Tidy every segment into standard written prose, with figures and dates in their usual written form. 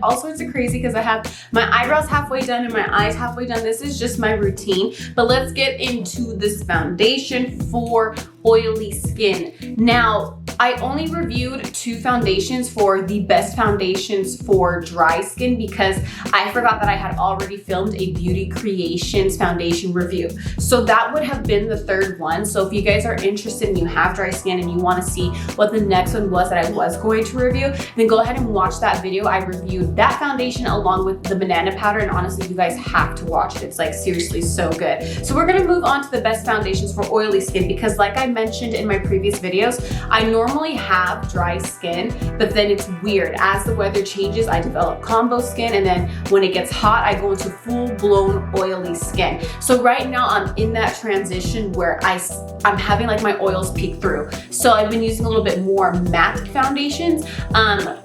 all sorts of crazy because I have my eyebrows halfway done and my eyes halfway done. This is just my routine, but let's get into this foundation for oily skin. Now, I only reviewed 2 foundations for the best foundations for dry skin because I forgot that I had already filmed a Beauty Creations foundation review. So that would have been the 3rd one. So if you guys are interested and you have dry skin and you want to see what the next one was that I was going to review, then go ahead and watch that video. I reviewed that foundation along with the banana powder, and honestly, you guys have to watch it. It's like seriously so good. So we're gonna move on to the best foundations for oily skin because like I mentioned in my previous videos, I normally have dry skin, but then it's weird. As the weather changes, I develop combo skin, and then when it gets hot, I go into full-blown oily skin. So right now I'm in that transition where I'm having like my oils peek through. So I've been using a little bit more matte foundations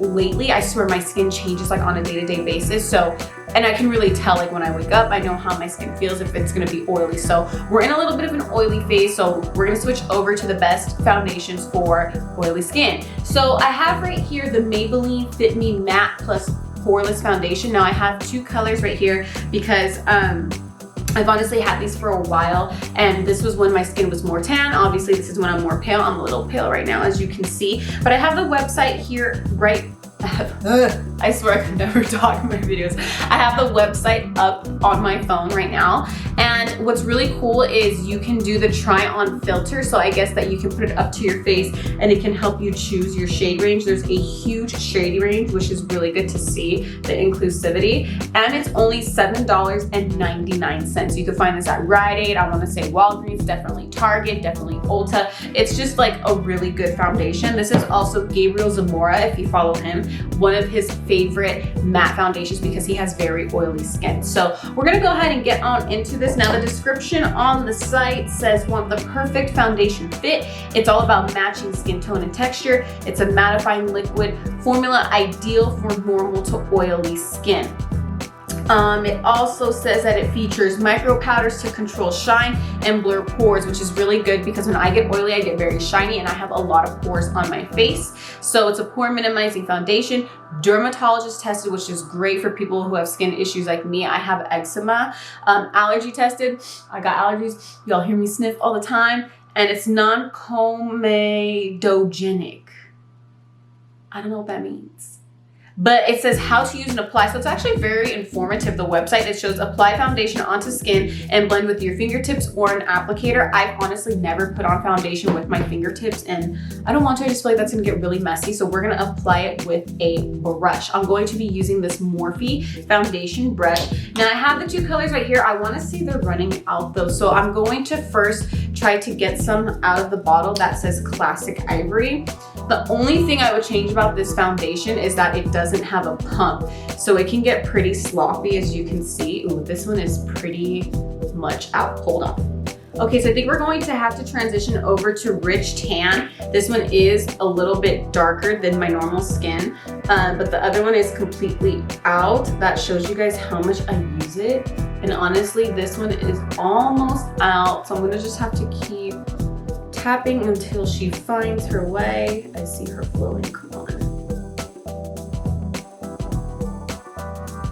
lately. I swear my skin changes like on a day-to-day basis. So, and I can really tell like when I wake up, I know how my skin feels if it's gonna be oily. So we're in a little bit of an oily phase. So we're gonna switch over to the best foundations for oily skin. So I have right here the Maybelline Fit Me Matte Plus Poreless Foundation. Now I have 2 colors right here because I've honestly had these for a while, and this was when my skin was more tan. Obviously, this is when I'm more pale. I'm a little pale right now, as you can see. But I have the website here right. I swear I could never talk in my videos. I have the website up on my phone right now. And what's really cool is you can do the try on filter. So I guess that you can put it up to your face and it can help you choose your shade range. There's a huge shade range, which is really good to see the inclusivity. And it's only $7.99. You can find this at Rite Aid. I want to say Walgreens, definitely Target, definitely Ulta. It's just like a really good foundation. This is also Gabriel Zamora, if you follow him, one of his favorite matte foundations because he has very oily skin. So we're gonna go ahead and get on into this. Now the description on the site says want the perfect foundation fit. It's all about matching skin tone and texture. It's a mattifying liquid formula ideal for normal to oily skin. It also says that it features micro powders to control shine and blur pores, which is really good because when I get oily, I get very shiny and I have a lot of pores on my face. So it's a pore minimizing foundation, dermatologist tested, which is great for people who have skin issues like me. I have eczema, allergy tested. I got allergies. Y'all hear me sniff all the time. And it's non-comedogenic. I don't know what that means. But it says how to use and apply. So it's actually very informative, the website. It shows apply foundation onto skin and blend with your fingertips or an applicator. I've honestly never put on foundation with my fingertips and I don't want to. I just feel like that's gonna get really messy. So we're gonna apply it with a brush. I'm going to be using this Morphe foundation brush. Now I have the 2 colors right here. I wanna see they're running out though. So I'm going to first try to get some out of the bottle that says Classic Ivory. The only thing I would change about this foundation is that it doesn't have a pump. So it can get pretty sloppy, as you can see. Ooh, this one is pretty much out. Hold on. Okay, so I think we're going to have to transition over to Rich Tan. This one is a little bit darker than my normal skin, but the other one is completely out. That shows you guys how much I use it. And honestly, this one is almost out. So I'm gonna just have to keep tapping until she finds her way. I see her flowing, come on.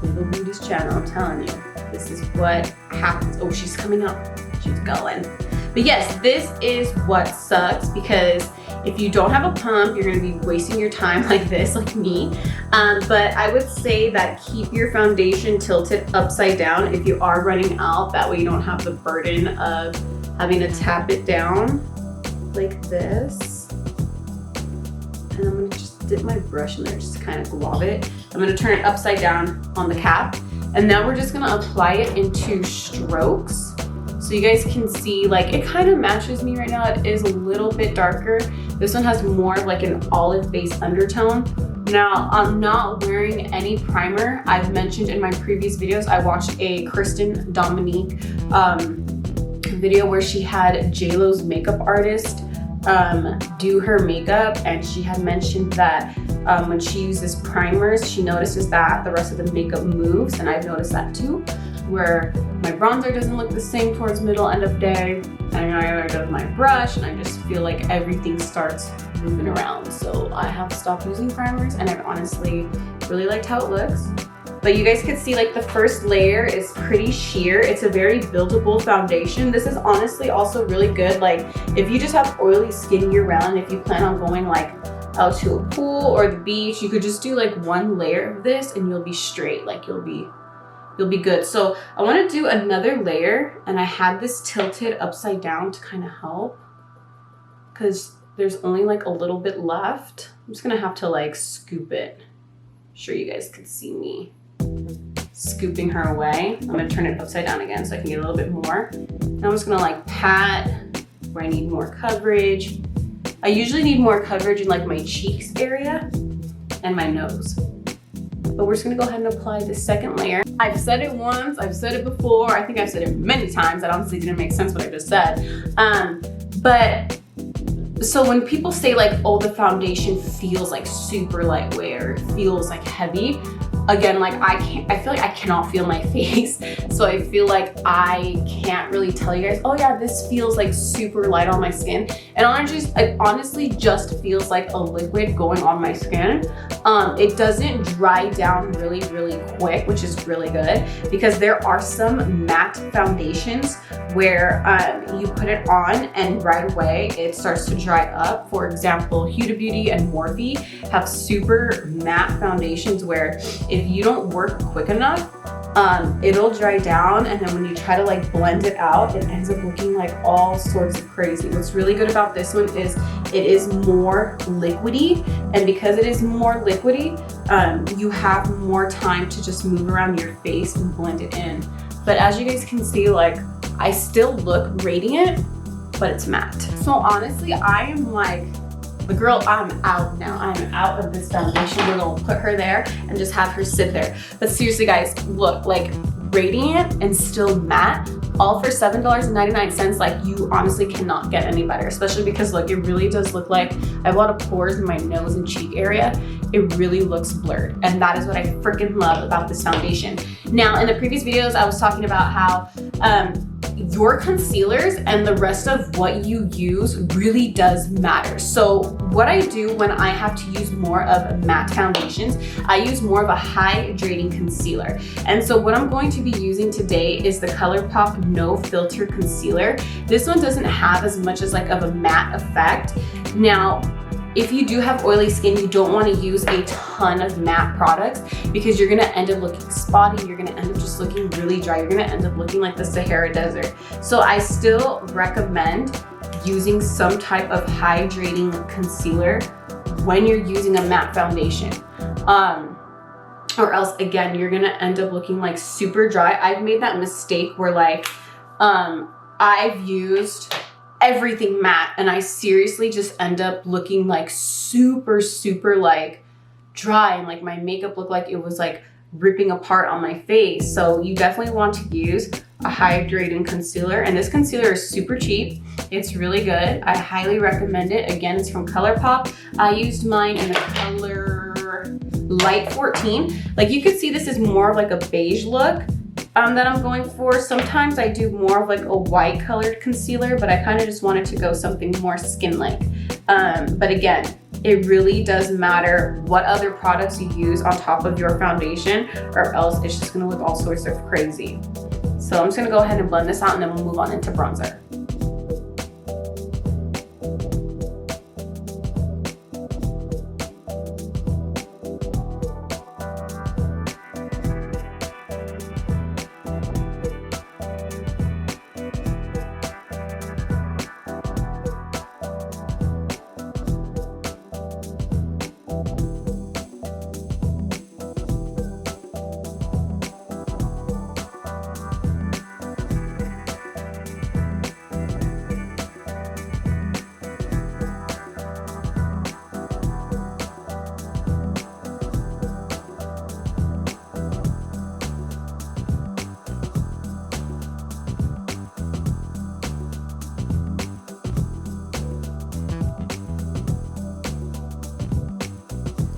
Little Beauty's channel, I'm telling you. This is what happens. Oh, she's coming up. She's going. But yes, this is what sucks because if you don't have a pump, you're gonna be wasting your time like this, like me. But I would say that keep your foundation tilted upside down if you are running out. That way you don't have the burden of having to tap it down like this. And I'm gonna just dip my brush in there, just kind of glob it. I'm gonna turn it upside down on the cap. And now we're just gonna apply it into strokes. So you guys can see, like, it kind of matches me right now. It is a little bit darker. This one has more of like an olive based undertone. Now, I'm not wearing any primer. I've mentioned in my previous videos, I watched a Kristen Dominique video where she had JLo's makeup artist do her makeup, and she had mentioned that when she uses primers, she notices that the rest of the makeup moves, and I've noticed that too, where my bronzer doesn't look the same towards middle end of day, and I go with my brush, and I just feel like everything starts moving around. So I have stopped using primers, and I've honestly Really liked how it looks. But you guys can see like the first layer is pretty sheer. It's a very buildable foundation. This is honestly also really good. Like if you just have oily skin year round, if you plan on going like out to a pool or the beach, you could just do like one layer of this and you'll be straight. Like you'll be good. So I want to do another layer, and I had this tilted upside down to kind of help because there's only like a little bit left. I'm just gonna have to like scoop it. Sure you guys can see me scooping her away. I'm gonna turn it upside down again so I can get a little bit more. Now I'm just gonna like pat where I need more coverage. I usually need more coverage in like my cheeks area and my nose. But we're just gonna go ahead and apply the second layer. I've said it once, I've said it before, I think I've said it many times. That honestly didn't make sense what I just said. But so when people say like, oh, the foundation feels like super lightweight or feels like heavy, again, like I feel like I cannot feel my face. So I feel like I can't really tell you guys, oh yeah, this feels like super light on my skin. And it honestly just feels like a liquid going on my skin. It doesn't dry down really, really quick, which is really good because there are some matte foundations where you put it on and right away it starts to dry up. For example, Huda Beauty and Morphe have super matte foundations where if you don't work quick enough, it'll dry down, and then when you try to like blend it out, it ends up looking like all sorts of crazy. What's really good about this one is it is more liquidy, and because it is more liquidy, you have more time to just move around your face and blend it in. But as you guys can see, like I still look radiant, but it's matte. So honestly, I am like, the girl, I'm out now. I'm out of this foundation. We're gonna put her there and just have her sit there. But seriously guys, look, like radiant and still matte, all for $7.99. Like you honestly cannot get any better, especially because look, it really does look like I have a lot of pores in my nose and cheek area. It really looks blurred. And that is what I freaking love about this foundation. Now, in the previous videos, I was talking about how your concealers and the rest of what you use really does matter. So what I do when I have to use more of matte foundations, I use more of a hydrating concealer. And so what I'm going to be using today is the ColourPop No Filter Concealer. This one doesn't have as much as like of a matte effect. Now, if you do have oily skin, you don't want to use a ton of matte products because you're going to end up looking spotty. You're going to end up just looking really dry. You're going to end up looking like the Sahara Desert. So I still recommend using some type of hydrating concealer when you're using a matte foundation. Or else, again, you're going to end up looking like super dry. I've made that mistake where like I've used everything matte and I seriously just end up looking like super like dry, and like my makeup looked like it was like ripping apart on my face. So you definitely want to use a hydrating concealer, and this concealer is super cheap. It's really good. I highly recommend it. Again, it's from ColourPop. I used mine in the color Light 14. Like you can see, this is more of like a beige look that I'm going for. Sometimes I do more of like a white colored concealer, but I kind of just wanted to go something more skin-like. But again, it really does matter what other products you use on top of your foundation, or else it's just gonna look all sorts of crazy. So I'm just gonna go ahead and blend this out, and then we'll move on into bronzer.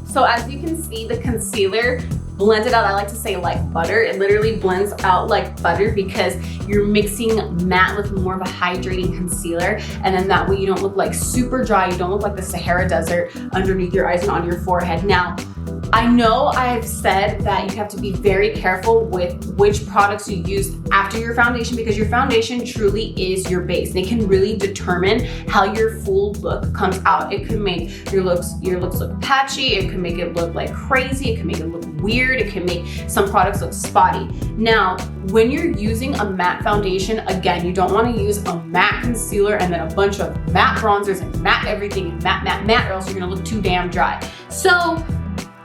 So as you can see, the concealer blended out, I like to say like butter. It literally blends out like butter because you're mixing matte with more of a hydrating concealer, and then that way you don't look like super dry, you don't look like the Sahara Desert underneath your eyes and on your forehead. Now, I know I've said that you have to be very careful with which products you use after your foundation, because your foundation truly is your base. They can really determine how your full look comes out. It can make your looks look patchy. It can make it look like crazy. It can make it look weird. It can make some products look spotty. Now, when you're using a matte foundation, again, you don't want to use a matte concealer and then a bunch of matte bronzers and matte everything and matte, or else you're gonna look too damn dry. So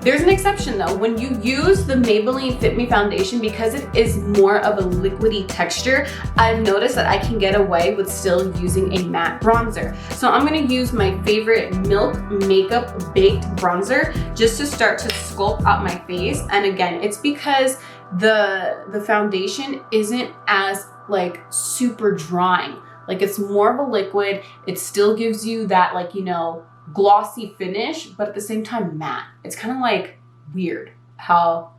there's an exception though. When you use the Maybelline Fit Me foundation, because it is more of a liquidy texture, I've noticed that I can get away with still using a matte bronzer. So I'm gonna use my favorite Milk Makeup Baked Bronzer just to start to sculpt out my face. And again, it's because the foundation isn't as like super drying. Like, it's more of a liquid. It still gives you that, like, you know, glossy finish, but at the same time matte. It's kind of like weird how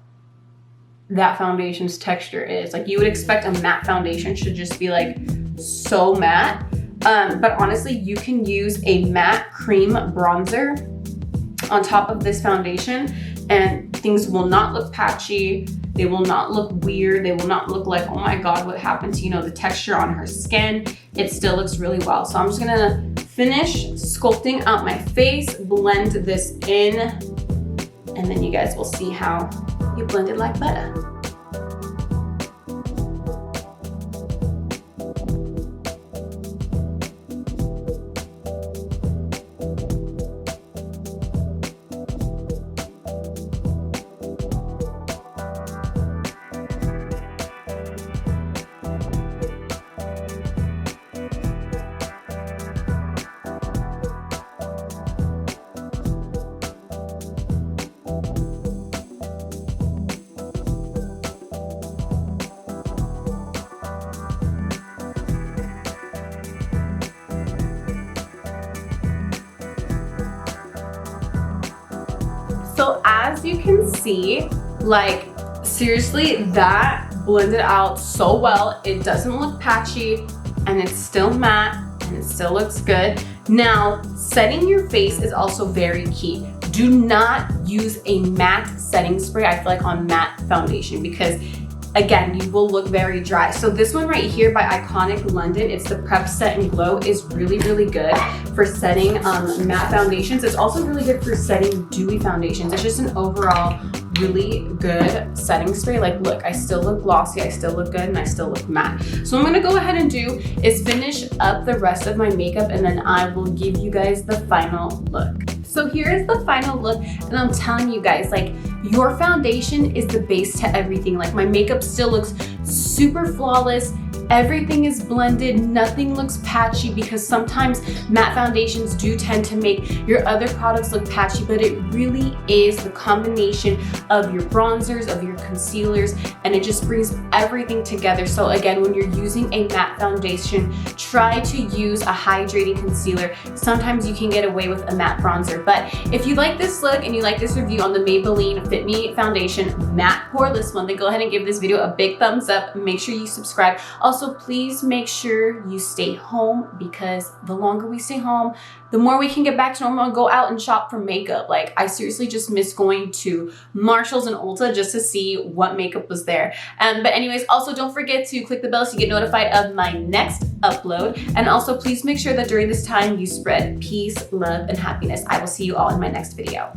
that foundation's texture is. Like, you would expect a matte foundation should just be like so matte, but honestly, you can use a matte cream bronzer on top of this foundation and things will not look patchy. They will not look weird. They will not look like, oh my God, what happened to, you know, the texture on her skin. It still looks really well. So I'm just gonna finish sculpting out my face, blend this in, and then you guys will see how you blend it like butter. So as you can see, like, seriously, that blended out so well. It doesn't look patchy and it's still matte and it still looks good. Now, setting your face is also very key. Do not use a matte setting spray, I feel like, on matte foundation, because again, you will look very dry. So this one right here by Iconic London, it's the Prep Set and Glow, is really, really good for setting matte foundations. It's also really good for setting dewy foundations. It's just an overall really good setting spray. Like, look, I still look glossy, I still look good, and I still look matte. So what I'm gonna go ahead and do is finish up the rest of my makeup, and then I will give you guys the final look. So here is the final look, and I'm telling you guys, like, your foundation is the base to everything. Like, my makeup still looks super flawless. Everything is blended, nothing looks patchy, because sometimes matte foundations do tend to make your other products look patchy, but it really is the combination of your bronzers, of your concealers, and it just brings everything together. So again, when you're using a matte foundation, try to use a hydrating concealer. Sometimes you can get away with a matte bronzer, but if you like this look and you like this review on the Maybelline Fit Me Foundation Matte Poreless one, then go ahead and give this video a big thumbs up. Make sure you subscribe. Also, please make sure you stay home, because the longer we stay home, the more we can get back to normal and go out and shop for makeup. Like, I seriously just miss going to Marshalls and Ulta just to see what makeup was there. But anyways, also don't forget to click the bell so you get notified of my next upload. And also, please make sure that during this time you spread peace, love, and happiness. I will see you all in my next video.